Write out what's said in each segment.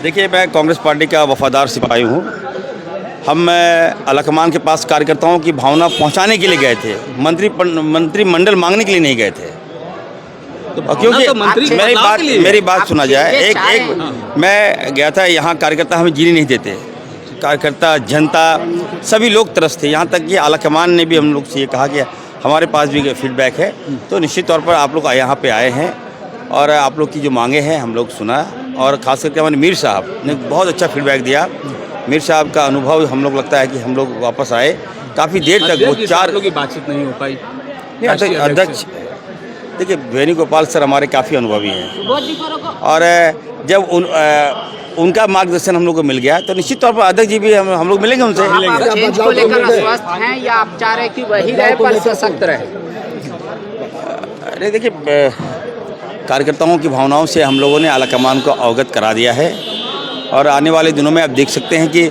देखिए, मैं कांग्रेस पार्टी का वफादार सिपाही हूँ। हम आलाकमान के पास कार्यकर्ताओं की भावना पहुँचाने के लिए गए थे, मंत्रिमंडल मांगने के लिए नहीं गए थे। क्योंकि मेरी बात सुना जाए। एक मैं गया था, यहाँ कार्यकर्ता हमें जीने नहीं देते। कार्यकर्ता, जनता, सभी लोग तरस थे। यहाँ तक कि आलाकमान ने भी हम लोग से ये कहा कि हमारे पास भी फीडबैक है, तो निश्चित तौर पर आप लोग यहाँ पे आए हैं और आप लोग की जो मांगे हैं हम लोग सुना। और ख़ास करके हमारे मीर साहब ने बहुत अच्छा फीडबैक दिया। मीर साहब का अनुभव हम लोग लगता है कि हम लोग वापस आए। काफ़ी देर तक वो चार लोगों की बातचीत नहीं हो पाई। अध्यक्ष, देखिए, वेणुगोपाल सर हमारे काफ़ी अनुभवी हैं और जब उनका मार्गदर्शन हम लोग को मिल गया तो निश्चित तौर पर अध्यक्ष जी भी हम लोग मिलेंगे उनसे। चेंज को लेकर आश्वस्त हैं या आप चाह रहे हैं कि वही रहे पर सशक्त रहे? अरे देखिए, कार्यकर्ताओं की भावनाओं से हम लोगों ने आलाकमान को अवगत करा दिया है और आने वाले दिनों में आप देख सकते हैं कि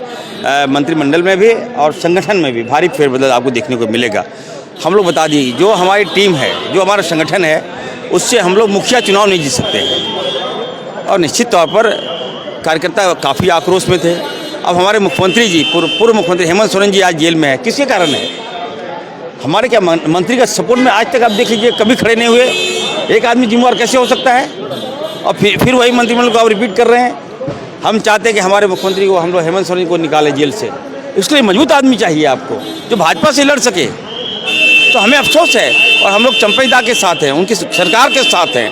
मंत्रिमंडल में भी और संगठन में भी भारी फेरबदल आपको देखने को मिलेगा। हम लोग बता दिए, जो हमारी टीम है, जो हमारा संगठन है, उससे हम लोग मुखिया चुनाव नहीं जीत सकते हैं। और निश्चित तौर पर कार्यकर्ता काफ़ी आक्रोश में थे। अब हमारे मुख्यमंत्री जी, पूर्व मुख्यमंत्री हेमंत सोरेन जी आज जेल में है। किसके कारण है? हमारे क्या मंत्री का सपोर्ट में आज तक आप देख लीजिए कभी खड़े नहीं हुए। एक आदमी जिम्मेवार कैसे हो सकता है? और फिर वही मंत्रिमंडल को आप रिपीट कर रहे हैं। हम चाहते हैं कि हमारे मुख्यमंत्री को, हम लोग हेमंत सोरेन को निकालें जेल से। इसके लिए मजबूत आदमी चाहिए आपको, जो भाजपा से लड़ सके। तो हमें अफसोस है और हम लोग चंपैदा के साथ हैं, उनकी सरकार के साथ हैं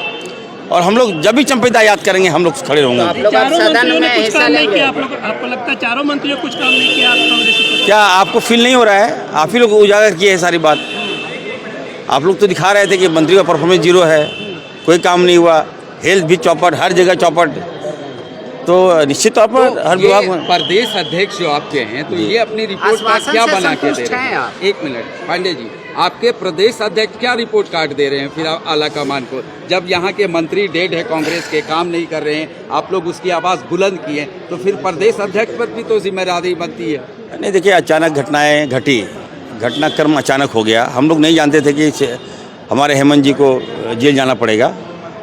और हम लोग जब भी चंपैदा याद करेंगे हम लोग खड़े होंगे। आप लोग सदन में हिस्सा लेंगे? आपको लगता है चारों मंत्रियों कुछ काम नहीं किया कांग्रेस? क्या आपको फील नहीं हो रहा है? आप ही लोग उजागर किए है सारी बात। आप लोग तो दिखा रहे थे कि मंत्री का परफॉर्मेंस जीरो है, कोई काम नहीं हुआ, हेल्थ भी चौपट, हर जगह चौपट। तो निश्चित तौर पर हर विभाग में प्रदेश अध्यक्ष जो आपके हैं, तो ये अपनी रिपोर्ट कार्ड क्या बना के दे रहे हैं? एक मिनट पांडे जी, आपके प्रदेश अध्यक्ष क्या रिपोर्ट कार्ड दे रहे हैं फिर आलाकमान को, जब यहाँ के मंत्री डेड है, कांग्रेस के काम नहीं कर रहे हैं, आप लोग उसकी आवाज़ बुलंद की है, तो फिर प्रदेश अध्यक्ष पर भी तो जिम्मेदारी बनती है। नहीं, देखिए, अचानक घटनाएं घटी, घटनाक्रम अचानक हो गया। हम लोग नहीं जानते थे कि हमारे हेमंत जी को जेल जाना पड़ेगा।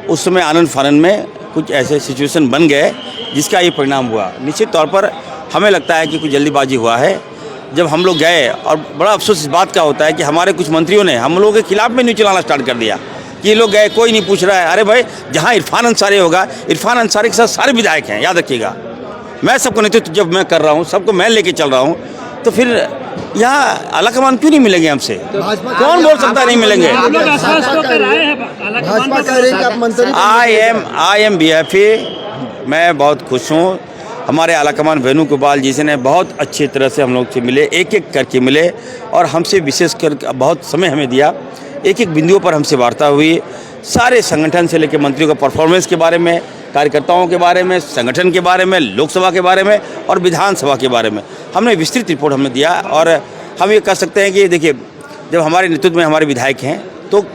उस समय आनंद फानंद में कुछ ऐसे सिचुएशन बन गए जिसका ये परिणाम हुआ। निश्चित तौर पर हमें लगता है कि कुछ जल्दीबाजी हुआ है। जब हम लोग गए, और बड़ा अफसोस इस बात का होता है कि हमारे कुछ मंत्रियों ने हम लोगों के खिलाफ में न्यूज़ चलाना स्टार्ट कर दिया कि ये लोग गए, कोई नहीं पूछ रहा है। अरे भाई, जहाँ इरफान अंसारी होगा, इरफान अंसारी के साथ सारे विधायक हैं, याद रखिएगा। मैं सबको नेतृत्व जब मैं कर रहा हूँ, सबको मैं लेके चल रहा हूँ, तो फिर यहाँ आलाकमान क्यों नहीं मिलेंगे हमसे? कौन बोल सकता नहीं मिलेंगे? I am BFA। मैं बहुत खुश हूँ। हमारे आलाकमान वेणुगोपाल जी से ने बहुत अच्छी तरह से हम लोग से मिले, एक एक करके मिले और हमसे विशेष कर बहुत समय हमें दिया। एक एक बिंदुओं पर हमसे वार्ता हुई। सारे संगठन से लेकर मंत्रियों का परफॉर्मेंस के बारे में, कार्यकर्ताओं के बारे में, संगठन के बारे में, लोकसभा के बारे में और विधानसभा के बारे में हमने विस्तृत रिपोर्ट हमने दिया। और हम ये कह सकते हैं कि देखिए, जब हमारे नेतृत्व में हमारे विधायक हैं तो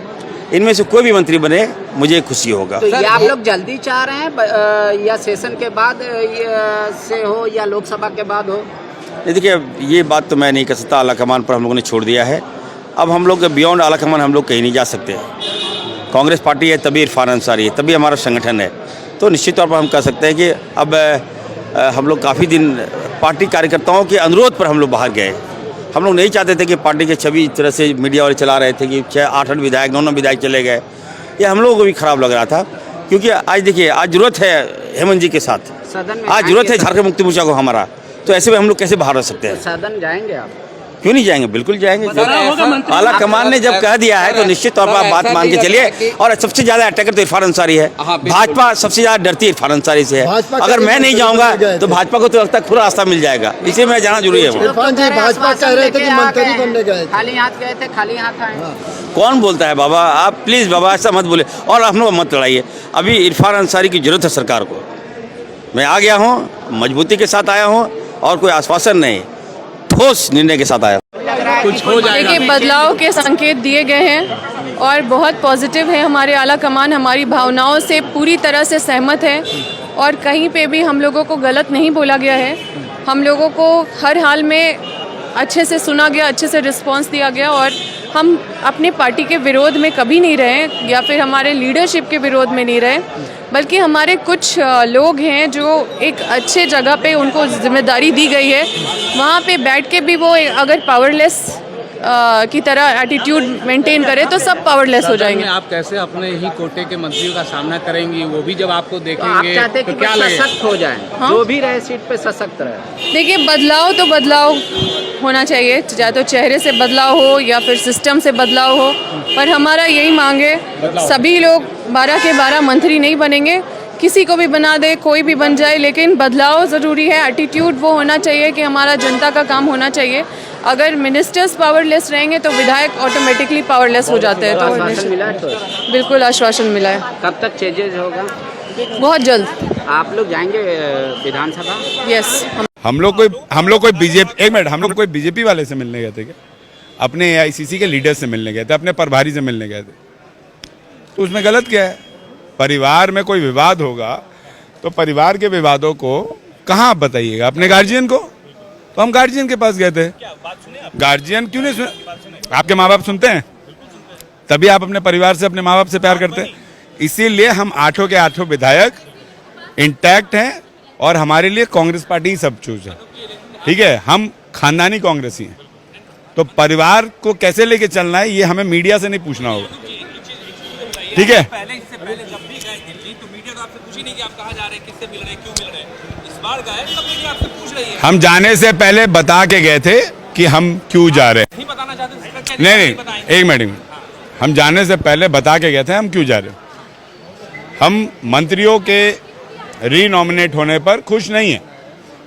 इनमें से कोई भी मंत्री बने, मुझे खुशी होगा। तो ये आप लोग जल्दी चाह रहे हैं या सेशन के बाद से हो या लोकसभा के बाद हो? देखिए, ये बात तो मैं नहीं कह सकता। आलाकमान पर हम लोगों ने छोड़ दिया है। अब हम लोग बियॉन्ड आलाकमान हम लोग कहीं नहीं जा सकते। कांग्रेस पार्टी है तभी इरफान अंसारी है, तभी हमारा संगठन है। तो निश्चित तौर पर हम कह सकते हैं कि अब हम लोग काफ़ी दिन पार्टी कार्यकर्ताओं के अनुरोध पर हम लोग बाहर गए। हम लोग नहीं चाहते थे कि पार्टी के छवि इस तरह से मीडिया वाले चला रहे थे कि 6-8 विधायक, 9 विधायक चले गए। ये हम लोगों को भी खराब लग रहा था, क्योंकि आज देखिए, आज जरूरत है हेमंत जी के साथ, आज जरूरत है झारखंड मुक्ति मोर्चा को हमारा। तो ऐसे में हम लोग कैसे बाहर रह सकते हैं? सदन जाएंगे आप? क्यों नहीं जाएंगे? बिल्कुल जाएंगे। आलाकमान ने जब कह दिया है तो निश्चित तौर पर आप बात मान के चलिए। और सबसे ज्यादा अटैकर तो इरफान अंसारी है। भाजपा सबसे ज्यादा डरती है इरफान अंसारी से है। अगर मैं नहीं जाऊंगा तो भाजपा को तो लगता है खुला रास्ता मिल जाएगा, इसे मैं जाना जरूरी है। भाजपा कह रहे थे कि मंत्री बनने गए, खाली हाथ गए थे, खाली हाथ आए। कौन बोलता है बाबा? आप प्लीज बाबा ऐसा मत बोले और आप लोग मत लड़ाइए। अभी इरफान अंसारी की जरूरत है सरकार को। मैं आ गया हूँ, मजबूती के साथ आया हूँ और कोई आश्वासन नहीं, ठोस निर्णय के साथ आया। कुछ हो जाएगा। देखिए, बदलाव के संकेत दिए गए हैं और बहुत पॉजिटिव है। हमारे आलाकमान हमारी भावनाओं से पूरी तरह से सहमत है और कहीं पे भी हम लोगों को गलत नहीं बोला गया है। हम लोगों को हर हाल में अच्छे से सुना गया, अच्छे से रिस्पांस दिया गया और हम अपने पार्टी के विरोध में कभी नहीं रहे या फिर हमारे लीडरशिप के विरोध में नहीं रहे। बल्कि हमारे कुछ लोग हैं जो एक अच्छे जगह पे उनको जिम्मेदारी दी गई है, वहाँ पे बैठ के भी वो अगर पावरलेस की तरह एटीट्यूड मेंटेन करे तो सब पावरलेस हो जाएंगे। आप कैसे अपने ही कोटे के मंत्रियों का सामना करेंगी, वो भी जब आपको तो आप देखेंगे चाहते हैं तो कि क्या वो लगेगा? सशक्त हो जाए, हाँ? जो भी रहे सीट पे सशक्त रहे। देखिए, बदलाव तो बदलाव होना चाहिए, चाहे तो चेहरे से बदलाव हो या फिर सिस्टम से बदलाव हो, पर हमारा यही मांग है सभी लोग 12 के 12 मंत्री नहीं बनेंगे, किसी को भी बना दे, कोई भी बन जाए, लेकिन बदलाव ज़रूरी है। एटीट्यूड वो होना चाहिए कि हमारा जनता का काम होना चाहिए। अगर मिनिस्टर्स पावरलेस रहेंगे तो विधायक ऑटोमेटिकली पावरलेस हो जाते हैं। तो आश्वासन मिला है तो बिल्कुल आश्वासन मिला है, कब तक चेंजेज होगा? बहुत जल्द। आप लोग जाएंगे विधानसभा? यस, हम लोग कोई बीजेपी, एक मिनट, हम लोग कोई बीजेपी वाले से मिलने गए थे क्या? अपने AICC के लीडर से मिलने गए थे, अपने प्रभारी से मिलने गए थे, तो उसमें गलत क्या है? परिवार में कोई विवाद होगा तो परिवार के विवादों को कहाँ आप बताइएगा? अपने गार्जियन को। तो हम गार्जियन के पास गए थे। गार्जियन क्यों नहीं सुने? आपके माँ बाप सुनते हैं, तभी आप अपने परिवार से, अपने माँ बाप से प्यार करते हैं। इसीलिए हम 8 के 8 विधायक इंटैक्ट हैं और हमारे लिए कांग्रेस पार्टी ही सब चूज है। ठीक है, हम खानदानी कांग्रेसी हैं, तो परिवार को कैसे लेके चलना है ये हमें मीडिया से नहीं पूछना होगा। ठीक है, इससे पहले जब भी गए दिल्ली तो मीडिया तो आपसे पूछी नहीं कि आप कहाँ जा रहे हैं, किससे मिल रहे हैं, क्यों मिल रहे हैं। इस बार गए तब मीडिया आपसे पूछ रही है। हम जाने से पहले बता के गए थे कि हम क्यों जा रहे हैं। नहीं बताना चाहते? नहीं, एक मिनट, हम जाने से पहले बता के गए थे हम क्यों जा रहे हैं। हम मंत्रियों के रीनॉमिनेट होने पर खुश नहीं है,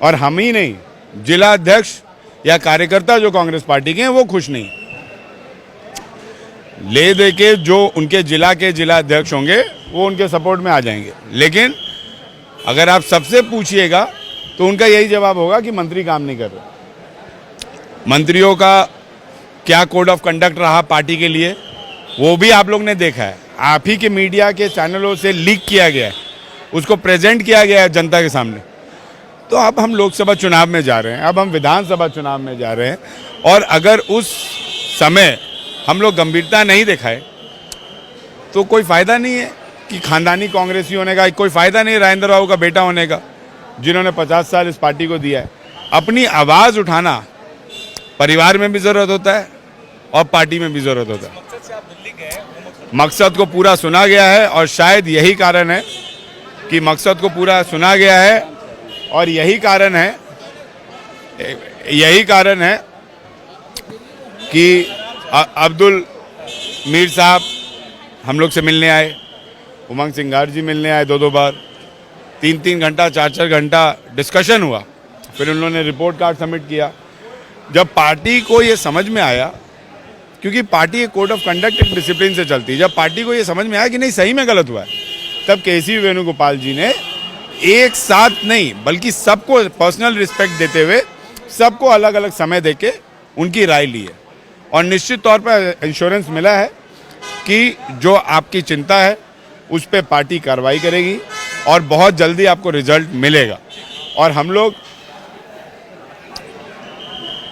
और हम ही नहीं, जिला अध्यक्ष या कार्यकर्ता जो कांग्रेस पार्टी के हैं वो खुश नहीं। ले दे के जो उनके जिला के जिला अध्यक्ष होंगे वो उनके सपोर्ट में आ जाएंगे, लेकिन अगर आप सबसे पूछिएगा तो उनका यही जवाब होगा कि मंत्री काम नहीं कर रहे। मंत्रियों का क्या कोड ऑफ कंडक्ट रहा पार्टी के लिए वो भी आप लोग ने देखा है, आप ही के मीडिया के चैनलों से लीक किया गया है, उसको प्रेजेंट किया गया है जनता के सामने। तो अब हम लोकसभा चुनाव में जा रहे हैं, अब हम विधानसभा चुनाव में जा रहे हैं, और अगर उस समय हम लोग गंभीरता नहीं दिखाए तो कोई फ़ायदा नहीं है कि खानदानी कांग्रेसी होने का, कोई फ़ायदा नहीं है राजेंद्र बाबू का बेटा होने का, जिन्होंने 50 साल इस पार्टी को दिया है। अपनी आवाज़ उठाना परिवार में भी ज़रूरत होता है और पार्टी में भी ज़रूरत होता है। मकसद को पूरा सुना गया है, और शायद यही कारण है कि मकसद को पूरा सुना गया है, और यही कारण है कि अब्दुल मीर साहब हम लोग से मिलने आए, उमंग सिंगार जी मिलने आए 2-2 बार, 3-3 घंटा 4-4 घंटा डिस्कशन हुआ, फिर उन्होंने रिपोर्ट कार्ड सबमिट किया। जब पार्टी को ये समझ में आया, क्योंकि पार्टी एक कोड ऑफ कंडक्ट, एक डिसिप्लिन से चलती है, जब पार्टी को ये समझ में आया कि नहीं सही में गलत हुआ है, तब KC वेणुगोपाल जी ने एक साथ नहीं बल्कि सबको पर्सनल रिस्पेक्ट देते हुए सबको अलग अलग समय देके उनकी राय ली है, और निश्चित तौर पर इंश्योरेंस मिला है कि जो आपकी चिंता है उस पर पार्टी कार्रवाई करेगी और बहुत जल्दी आपको रिजल्ट मिलेगा। और हम लोग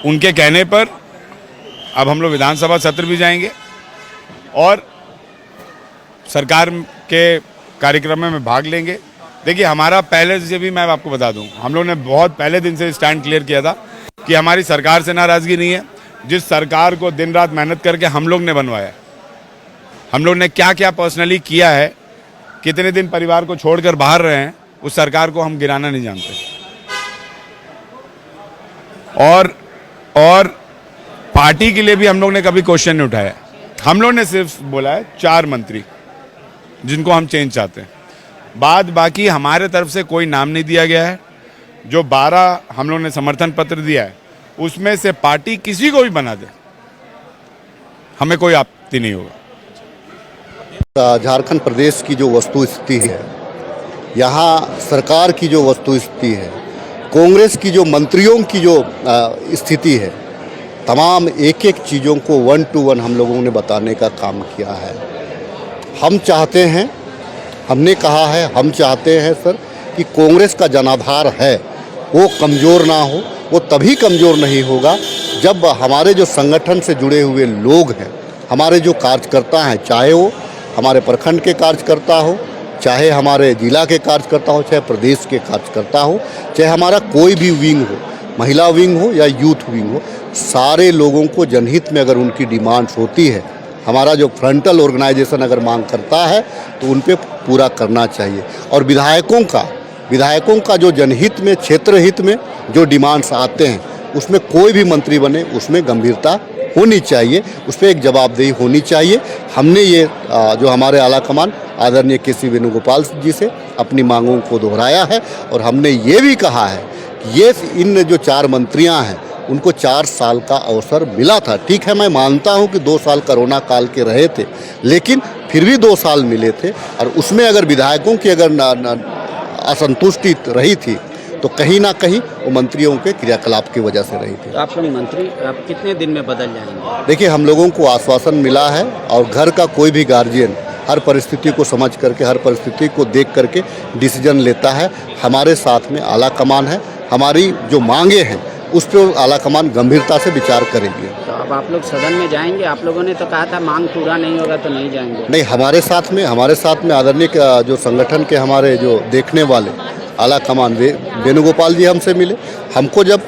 उनके कहने पर अब हम लोग विधानसभा सत्र भी जाएंगे और सरकार के कार्यक्रम में भाग लेंगे। देखिए, हमारा पहले से भी मैं आपको बता दूं, हम लोग ने बहुत पहले दिन से स्टैंड क्लियर किया था कि हमारी सरकार से नाराज़गी नहीं है। जिस सरकार को दिन रात मेहनत करके हम लोग ने बनवाया, हम लोग ने क्या क्या पर्सनली किया है, कितने दिन परिवार को छोड़कर बाहर रहे हैं, उस सरकार को हम गिराना नहीं जानते। और पार्टी के लिए भी हम लोग ने कभी क्वेश्चन नहीं उठाया। हम लोग ने सिर्फ बोला है 4 मंत्री जिनको हम चेंज चाहते हैं, बाद बाकी हमारे तरफ से कोई नाम नहीं दिया गया है। जो 12 हम लोग ने समर्थन पत्र दिया है उसमें से पार्टी किसी को भी बना दे, हमें कोई आपत्ति नहीं होगा। झारखंड प्रदेश की जो वस्तु स्थिति है, यहाँ सरकार की जो वस्तु स्थिति है, कांग्रेस की जो मंत्रियों की जो स्थिति है, तमाम एक एक चीज़ों को 1 to 1 हम लोगों ने बताने का काम किया है। हम चाहते हैं, हमने कहा है, हम चाहते हैं सर कि कांग्रेस का जनाधार है वो कमज़ोर ना हो। वो तभी कमज़ोर नहीं होगा जब हमारे जो संगठन से जुड़े हुए लोग हैं, हमारे जो कार्यकर्ता हैं, चाहे वो हमारे प्रखंड के कार्यकर्ता हो, चाहे हमारे जिला के कार्यकर्ता हो, चाहे प्रदेश के कार्यकर्ता हो, चाहे हमारा कोई भी विंग हो, महिला विंग हो या यूथ विंग हो, सारे लोगों को जनहित में अगर उनकी डिमांड्स होती है, हमारा जो फ्रंटल ऑर्गेनाइजेशन अगर मांग करता है तो उन पे पूरा करना चाहिए। और विधायकों का जो जनहित में, क्षेत्र हित में जो डिमांड्स आते हैं, उसमें कोई भी मंत्री बने उसमें गंभीरता होनी चाहिए, उस पर एक जवाबदेही होनी चाहिए। हमने ये जो हमारे आला कमान आदरणीय के.सी. वेणुगोपाल जी से अपनी मांगों को दोहराया है और हमने ये भी कहा है कि ये इन जो 4 मंत्रियां हैं उनको 4 साल का अवसर मिला था। ठीक है, मैं मानता हूं कि 2 साल कोरोना काल के रहे थे, लेकिन फिर भी 2 साल मिले थे और उसमें अगर विधायकों की अगर असंतुष्टि रही थी तो कहीं ना कहीं वो मंत्रियों के क्रियाकलाप की वजह से रही थी। तो आप लोग मंत्री आप कितने दिन में बदल जाएंगे? देखिए, हम लोगों को आश्वासन मिला है और घर का कोई भी गार्जियन हर परिस्थिति को समझ करके, हर परिस्थिति को देख करके डिसीजन लेता है। हमारे साथ में आला कमान है, हमारी जो मांगे हैं उस पर आला कमान गंभीरता से विचार करेंगे। तो अब आप लोग सदन में जाएंगे? आप लोगों ने तो कहा था मांग पूरा नहीं होगा तो नहीं जाएंगे। नहीं, हमारे साथ में आदरणीय जो संगठन के हमारे जो देखने वाले आला कमान वेणुगोपाल जी हमसे मिले। हमको जब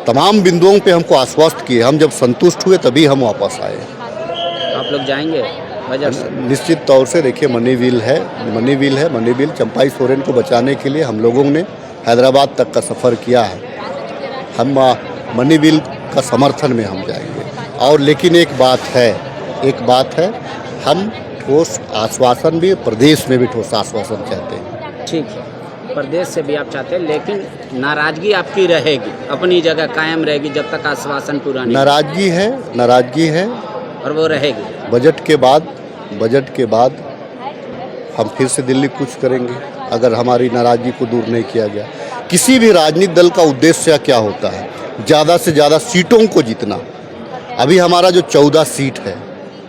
तमाम बिंदुओं पे हमको आश्वस्त किए, हम जब संतुष्ट हुए तभी हम वापस आए। आप लोग जाएंगे बजट से? निश्चित तौर से देखिए, मनी व्हील चंपाई सोरेन को बचाने के लिए हम लोगों ने हैदराबाद तक का सफ़र किया है। हम मनी व्हील का समर्थन में हम जाएंगे। और लेकिन एक बात है, हम ठोस आश्वासन भी, प्रदेश में भी ठोस आश्वासन चाहते हैं। ठीक है, प्रदेश से भी आप चाहते हैं, लेकिन नाराजगी आपकी रहेगी, अपनी जगह कायम रहेगी जब तक आश्वासन पूरा नहीं। नाराजगी है और वो रहेगी। बजट के बाद हम फिर से दिल्ली कूच करेंगे अगर हमारी नाराजगी को दूर नहीं किया गया। किसी भी राजनीतिक दल का उद्देश्य क्या होता है? ज़्यादा से ज़्यादा सीटों को जीतना। अभी हमारा जो 14 सीट है,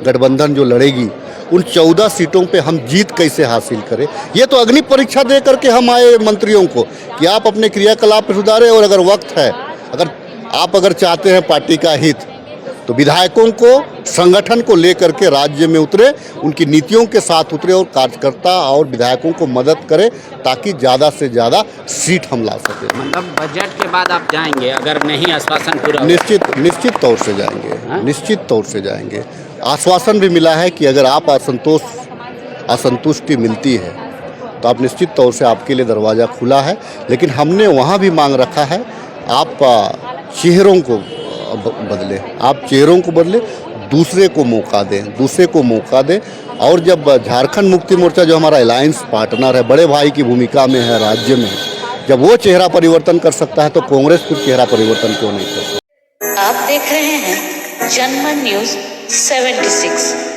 गठबंधन जो लड़ेगी, उन 14 सीटों पे हम जीत कैसे हासिल करें, ये तो अग्नि परीक्षा दे करके हम आए मंत्रियों को कि आप अपने क्रियाकलाप पर सुधारें। और अगर वक्त है, अगर चाहते हैं पार्टी का हित, तो विधायकों को, संगठन को लेकर के राज्य में उतरे, उनकी नीतियों के साथ उतरे और कार्यकर्ता और विधायकों को मदद करें ताकि ज़्यादा से ज़्यादा सीट हम ला सकें। मतलब बजट के बाद आप जाएंगे अगर नहीं आश्वासन पूरा? निश्चित तौर से जाएंगे। निश्चित तौर से जाएंगे। आश्वासन भी मिला है कि अगर आप असंतुष्टि मिलती है तो आप निश्चित तौर से आपके लिए दरवाज़ा खुला है। लेकिन हमने वहाँ भी मांग रखा है, आप चेहरों को बदले, दूसरे को मौका दें। और जब झारखंड मुक्ति मोर्चा जो हमारा अलायंस पार्टनर है, बड़े भाई की भूमिका में है राज्य में, जब वो चेहरा परिवर्तन कर सकता है तो कांग्रेस कुछ चेहरा परिवर्तन क्यों नहीं कर सकता? आप देख रहे हैं जनमन न्यूज़ 76।